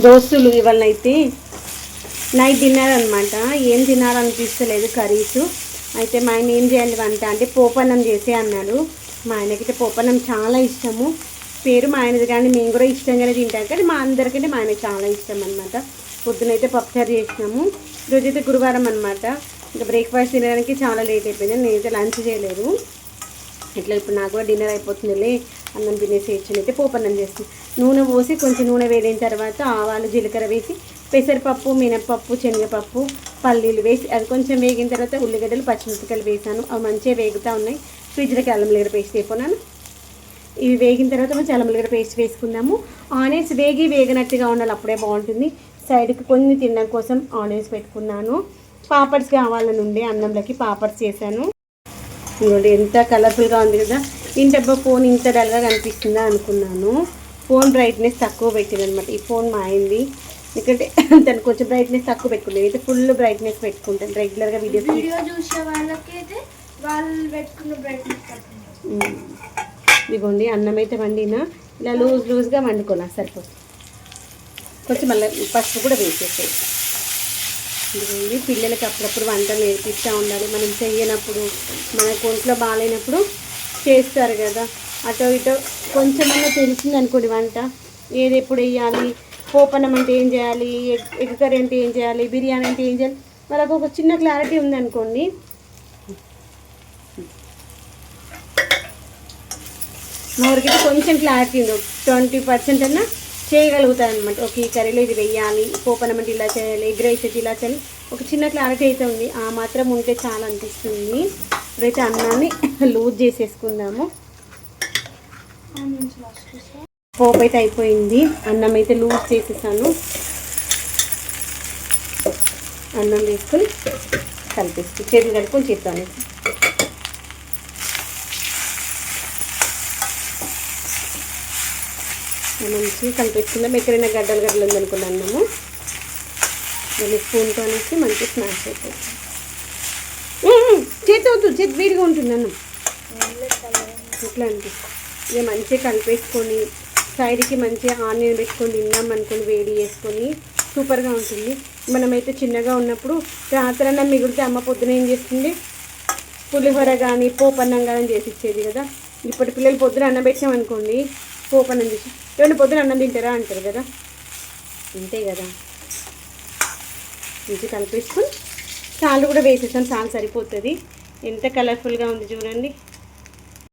దోస్తులు ఇవాళ అయితే నైట్ డిన్నర్ అనమాట. ఏం తినాలనిపిస్తలేదు కర్రీస్. అయితే మా ఆయన ఏం చేయాలి వంట అంటే పోపన్నం చేసే అన్నాడు. మా ఆయనకైతే పోపన్నం చాలా ఇష్టము. పేరు మా ఆయనది కానీ మేము కూడా ఇష్టంగానే తింటాం, కానీ మా అందరికంటే మా ఆయనకి చాలా ఇష్టం అనమాట. పొద్దునైతే పప్పుచారు చేసినాము. ఈరోజైతే గురువారం అనమాట. ఇంకా బ్రేక్ఫాస్ట్ తినడానికి చాలా లేట్ అయిపోయింది. నేనైతే లంచ్ చేయలేదు. ఇట్లా ఇప్పుడు నాకు కూడా డిన్నర్ అయిపోతుందిలే, అన్నం తినేసేయచ్చు. అయితే పోపన్నం చేస్తాను. నూనె పోసి కొంచెం నూనె వేడిన తర్వాత ఆవాలు జీలకర్ర వేసి పెసరపప్పు మినప్పప్పు శనగపప్పు పల్లీలు వేసి అది కొంచెం వేగిన తర్వాత ఉల్లిగడ్డలు పచ్చిమిరపకాయలు వేసాను. అవి మంచిగా వేగుతూ ఉన్నాయి. ఫ్రిడ్జ్లోకి అల్లం వెల్లిగడ్డ పేస్ట్ అయిపోయినాను. ఇవి వేగిన తర్వాత మంచి అల్లం వెల్లిగడ్డ పేస్ట్ వేసుకుందాము. ఆనియన్స్ వేగినట్టుగా ఉండాలి, అప్పుడే బాగుంటుంది. సైడ్కి కొన్ని తినడం కోసం ఆనియన్స్ పెట్టుకున్నాను. పాపడ్స్ కావాలని ఉండే అన్నంలోకి పాపడ్స్ చేశాను. ఇంకోటి ఎంత కలర్ఫుల్గా ఉంది కదా. ఇంటబ్బా ఫోన్ ఇంత డల్గా కనిపిస్తుందా అనుకున్నాను. ఫోన్ బ్రైట్నెస్ తక్కువ పెట్టింది అనమాట. ఈ ఫోన్ మా అయింది, ఎందుకంటే తను కొంచెం బ్రైట్నెస్ తక్కువ పెట్టుకుంటుంది. అయితే ఫుల్ బ్రైట్నెస్ పెట్టుకుంటాను రెగ్యులర్గా వీడియో చూసే వాళ్ళకి అయితే వాళ్ళు పెట్టుకున్న బ్రైట్నెస్. ఇదిగోండి అన్నం అయితే వండినా ఇలా లూజ్గా వండుకోనా సరిపోతుంది. కొంచెం మళ్ళీ పసుపు కూడా వేసేస్తాయి. ఇదిగోండి పిల్లలకి అప్పుడప్పుడు వంటలు నేర్పిస్తూ ఉండాలి. మనం చేయనప్పుడు మనకు ఒంట్లో బాగాలేనప్పుడు చేస్తారు కదా, అటో ఇటో కొంచెమన్నా తెలిసింది అనుకోండి వంట. ఏది ఎప్పుడు వేయాలి, పోపన్నం అంటే ఏం చేయాలి, ఎగ్ కర్రీ అంటే ఏం చేయాలి, బిర్యానీ అంటే ఏం చేయాలి, వాళ్ళకు ఒక చిన్న క్లారిటీ ఉందనుకోండి. మా ఊరికైతే కొంచెం క్లారిటీ ఉంది, 20% అన్నా చేయగలుగుతాను అనమాట. ఒక ఈ కర్రీలో ఇది వెయ్యాలి, పోపన్నం అంటే ఇలా చేయాలి, ఎగ్ రైస్ అయితే ఇలా చేయాలి, ఒక చిన్న క్లారిటీ అయితే ఉంది. ఆ మాత్రం ఉంటే చాలా అనిపిస్తుంది. ఇప్పుడైతే అన్నాన్ని లూజ్ చేసేసుకుందాము. పోపు అయితే అయిపోయింది, అన్నం అయితే లూజ్ చేసేసాను. అన్నం వేసుకొని కలిపేసుకు చేతులు కడుక్కొని చేస్తాను. మంచిగా కలిపేసుకుందాం. ఎక్కడైనా గడ్డలు ఉందనుకున్న అన్నము మళ్ళీ స్పూన్తో అనేసి మంచిగా స్మాష్ అయిపోతుంది. చేతి అవుతుంది, చేతి వేడిగా ఉంటుంది అన్నం. ఇట్లా అనిపిస్తుంది. ఇక మంచిగా కలిపేసుకొని సైడ్కి మంచిగా ఆనియన్ పెట్టుకొని తిన్నాం అనుకొని వేడి చేసుకొని సూపర్గా ఉంటుంది. మనమైతే చిన్నగా ఉన్నప్పుడు రాత్రి అన్నం మిగిలితే అమ్మ పొద్దున ఏం చేస్తుంది, పులిహోర కానీ పోపన్నం కానీ చేసి ఇచ్చేది కదా. ఇప్పటి పిల్లలు పొద్దున అన్నం పెట్టామనుకోండి పోపన్నం చేసి ఏమన్నా పొద్దున అన్నం తింటారా అంటారు కదా, అంతే కదా. మంచిగా కలిపేసుకొని చాలు కూడా వేసేసాను, చాలు సరిపోతుంది. ఎంత కలర్ఫుల్గా ఉంది చూడండి.